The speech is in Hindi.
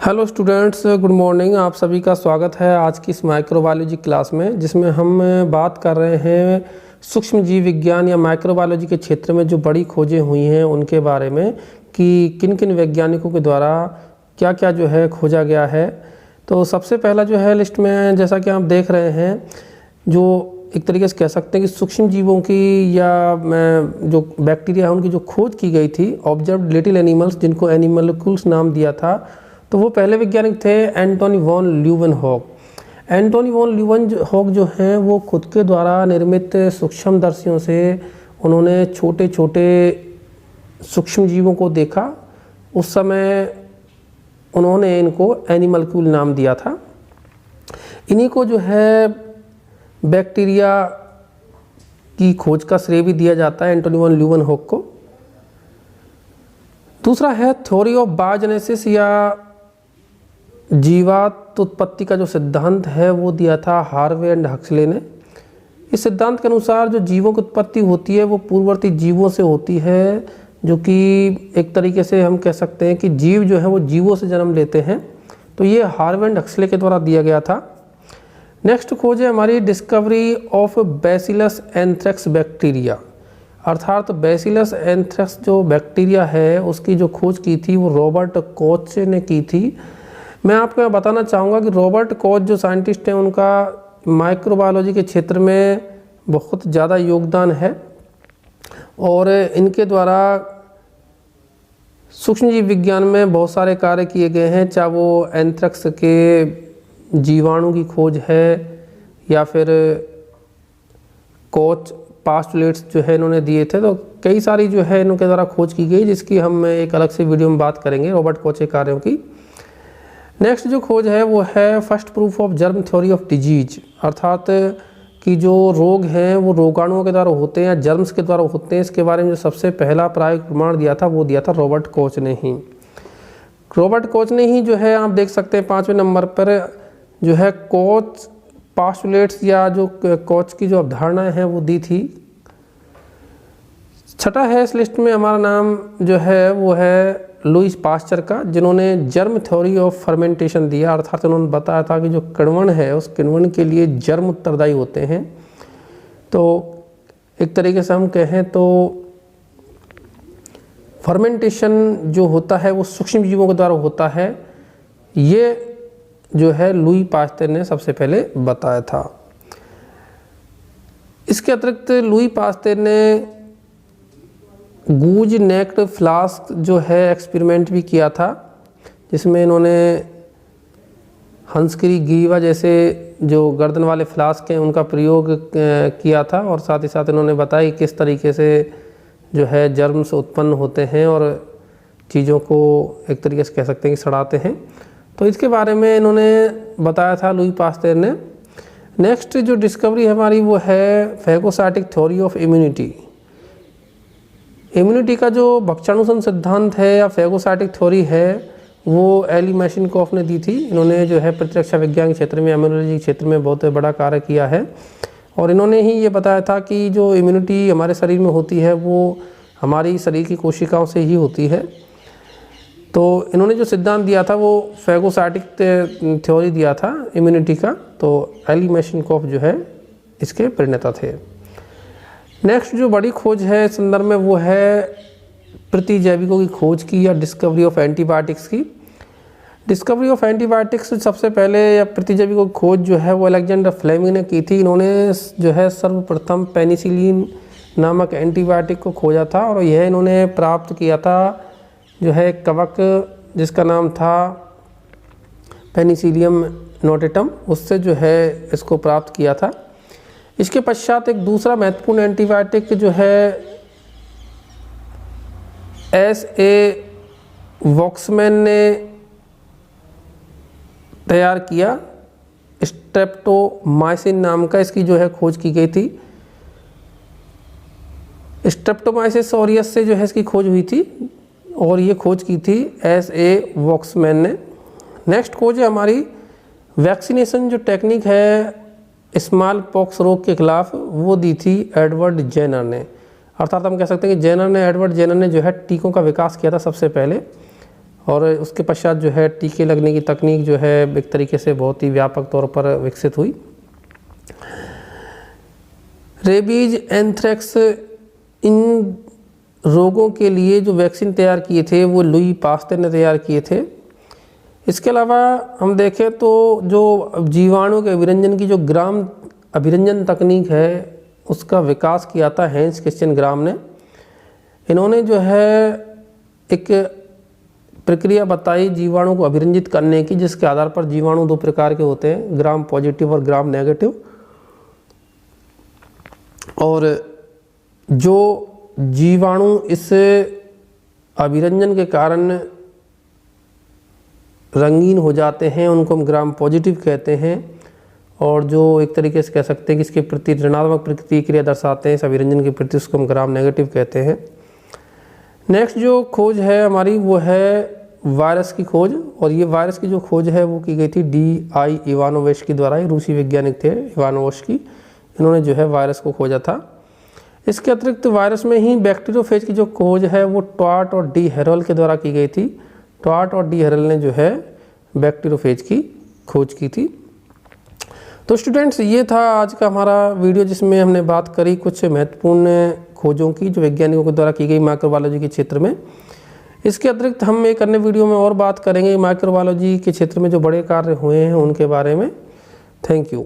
Hello students, good morning. आप सभी का स्वागत है आज की इस माइक्रोबायोलॉजी क्लास में, जिसमें हम बात कर रहे हैं सूक्ष्म जीव विज्ञान या माइक्रोबायोलॉजी के क्षेत्र में जो बड़ी खोजें हुई हैं उनके बारे में कि किन किन वैज्ञानिकों के द्वारा क्या क्या जो है खोजा गया है। तो सबसे पहला जो है लिस्ट में, जैसा कि आप देख रहे हैं, जो एक तरीके से कह सकते हैं कि सूक्ष्म जीवों की या जो बैक्टीरिया है उनकी जो खोज की गई थी, ऑब्जर्व्ड लिटिल एनिमल्स, जिनको एनिमलकुल्स नाम दिया था, तो वो पहले वैज्ञानिक थे Antony von Leeuwenhoek. Antony von Leeuwenhoek जो हैं वो खुद के द्वारा निर्मित सूक्ष्मदर्शियों से उन्होंने छोटे छोटे सूक्ष्म जीवों को देखा। उस समय उन्होंने इनको एनिमलकुल नाम दिया था। इन्हीं को जो है बैक्टीरिया की खोज का श्रेय भी दिया जाता है एंटोनी वॉन ल्यूवेनहॉक को। दूसरा है थ्योरी ऑफ बायोजेनेसिस या जीवात उत्पत्ति का जो सिद्धांत है वो दिया था हार्वे एंड हक्सले ने। इस सिद्धांत के अनुसार जो जीवों की उत्पत्ति होती है वो पूर्ववर्ती जीवों से होती है, जो कि एक तरीके से हम कह सकते हैं कि जीव जो है वो जीवों से जन्म लेते हैं। तो ये हार्वे एंड हक्सले के द्वारा दिया गया था। नेक्स्ट खोज है हमारी discovery of bacillus anthrax bacteria, अर्थात बैसिलस एंथ्रेक्स जो बैक्टीरिया है उसकी जो खोज की थी वो रॉबर्ट कोच ने की थी। मैं आपको बताना चाहूँगा कि रॉबर्ट कोच जो साइंटिस्ट हैं उनका माइक्रोबायोलॉजी के क्षेत्र में बहुत ज़्यादा योगदान है और इनके द्वारा सूक्ष्मजीव विज्ञान में बहुत सारे कार्य किए गए हैं, चाहे वो एंथ्रेक्स के जीवाणु की खोज है या फिर कोच पास्टुलेट्स जो है इन्होंने दिए थे। तो कई सारी जो है इनके द्वारा खोज की गई, जिसकी हम एक अलग से वीडियो में बात करेंगे रॉबर्ट कोच के कार्यों की। नेक्स्ट जो खोज है वो है first proof of germ theory of disease, अर्थात कि जो रोग हैं वो रोगाणुओं के द्वारा होते हैं या जर्म्स के द्वारा होते हैं, इसके बारे में जो सबसे पहला प्रायोगिक प्रमाण दिया था वो दिया था रॉबर्ट कोच ने ही। रॉबर्ट कोच ने ही जो है आप देख सकते हैं 5वें नंबर पर जो है कोच पास्टुलेट्स या जो कोच की जो अवधारणाएं हैं वो दी थी। छठा है इस लिस्ट में हमारा नाम जो है वो है लुईस पास्चर का, जिन्होंने जर्म थ्योरी ऑफ फर्मेंटेशन दिया, अर्थात उन्होंने बताया था कि जो किण्वन है उस किण्वन के लिए जर्म उत्तरदायी होते हैं। तो एक तरीके से हम कहें तो फर्मेंटेशन जो होता है वो सूक्ष्म जीवों के द्वारा होता है, ये जो है लुई पास्चर ने सबसे पहले बताया था। इसके अतिरिक्त लुई पास्चर ने गूज नेक्ड फ्लास्क जो है एक्सपेरिमेंट भी किया था, जिसमें इन्होंने हंसकिरी ग्रीवा जैसे जो गर्दन वाले फ्लास्क हैं उनका प्रयोग किया था और साथ ही साथ इन्होंने बताया किस तरीके से जो है जर्म्स उत्पन्न होते हैं और चीज़ों को एक तरीके से कह सकते हैं कि सड़ाते हैं। तो इसके बारे में इन्होंने बताया था लुई पास्चर ने। नेक्स्ट जो डिस्कवरी हमारी वो है phagocytic theory of immunity. Immunity का जो भक्षाणुसन सिद्धांत है या फैगोसाइटिक थ्योरी है वो एली मेशिनकोफ ने दी थी। इन्होंने जो है प्रतिरक्षा विज्ञान के क्षेत्र में, इम्यूनोलॉजी के क्षेत्र में बहुत बड़ा कार्य किया है और इन्होंने ही ये बताया था कि जो इम्यूनिटी हमारे शरीर में होती है वो हमारी शरीर की कोशिकाओं से ही होती है। तो इन्होंने जो सिद्धांत दिया था वो फैगोसाइटिक थ्योरी दिया था इम्यूनिटी का। तो एली मेशिनकोफ जो है इसके प्रणेता थे। नेक्स्ट जो बड़ी खोज है इस संदर्भ में वो है प्रतिजैविकों की खोज की या डिस्कवरी ऑफ एंटीबायोटिक्स की। डिस्कवरी ऑफ एंटीबायोटिक्स सबसे पहले या प्रतिजैविकों की खोज जो है वो अलेक्जेंडर फ्लेमिंग ने की थी। इन्होंने जो है सर्वप्रथम पेनिसिलिन नामक एंटीबायोटिक को खोजा था और यह इन्होंने प्राप्त किया था जो है कवक जिसका नाम था पेनिसिलियम नोटेटम, उससे जो है इसको प्राप्त किया था। इसके पश्चात एक दूसरा महत्वपूर्ण एंटीबायोटिक जो है S.A. वॉक्समैन ने तैयार किया, स्ट्रेप्टोमाइसिन नाम का, इसकी जो है खोज की गई थी। स्ट्रेप्टोमाइसिस ऑरियस से जो है इसकी खोज हुई थी और ये खोज की थी S.A. वॉक्समैन ने। नेक्स्ट खोज है हमारी वैक्सीनेशन जो टेक्निक है स्मॉल पॉक्स रोग के खिलाफ, वो दी थी एडवर्ड जेनर ने, अर्थात हम कह सकते हैं कि एडवर्ड जेनर ने जो है टीकों का विकास किया था सबसे पहले। और उसके पश्चात जो है टीके लगने की तकनीक जो है एक तरीके से बहुत ही व्यापक तौर पर विकसित हुई। रेबीज, एंथ्रेक्स, इन रोगों के लिए जो वैक्सीन तैयार किए थे वो लुई पास्टर ने तैयार किए थे। इसके अलावा हम देखें तो जो जीवाणु के अभिरंजन की जो ग्राम अभिरंजन तकनीक है उसका विकास किया था हैंस क्रिश्चियन ग्राम ने। इन्होंने जो है एक प्रक्रिया बताई जीवाणु को अभिरंजित करने की, जिसके आधार पर जीवाणु दो प्रकार के होते हैं, ग्राम पॉजिटिव और ग्राम नेगेटिव। और जो जीवाणु इस अभिरंजन के कारण रंगीन हो जाते हैं उनको हम ग्राम पॉजिटिव कहते हैं, और जो एक तरीके से कह सकते हैं कि इसके प्रति ऋणात्मक प्रतिक्रिया दर्शाते हैं इस अभिरंजन के प्रति, उसको हम ग्राम नेगेटिव कहते हैं। नेक्स्ट जो खोज है हमारी वो है वायरस की खोज, और ये वायरस की जो खोज है वो की गई थी D.I. इवानोवस्की द्वारा। ये रूसी वैज्ञानिक थे इवानोवस्की, इन्होंने जो है वायरस को खोजा था। इसके अतिरिक्त वायरस में ही बैक्टीरियोफेज की जो खोज है वो टॉर्ट और डी हेरल के द्वारा की गई थी। टॉर्ट और डी हेरल ने जो है बैक्टीरियोफेज की खोज की थी। तो स्टूडेंट्स, ये था आज का हमारा वीडियो जिसमें हमने बात करी कुछ महत्वपूर्ण खोजों की जो वैज्ञानिकों के द्वारा की गई माइक्रोबायोलॉजी के क्षेत्र में। इसके अतिरिक्त हम एक अन्य वीडियो में और बात करेंगे माइक्रोबायोलॉजी के क्षेत्र में जो बड़े कार्य हुए हैं उनके बारे में। Thank you.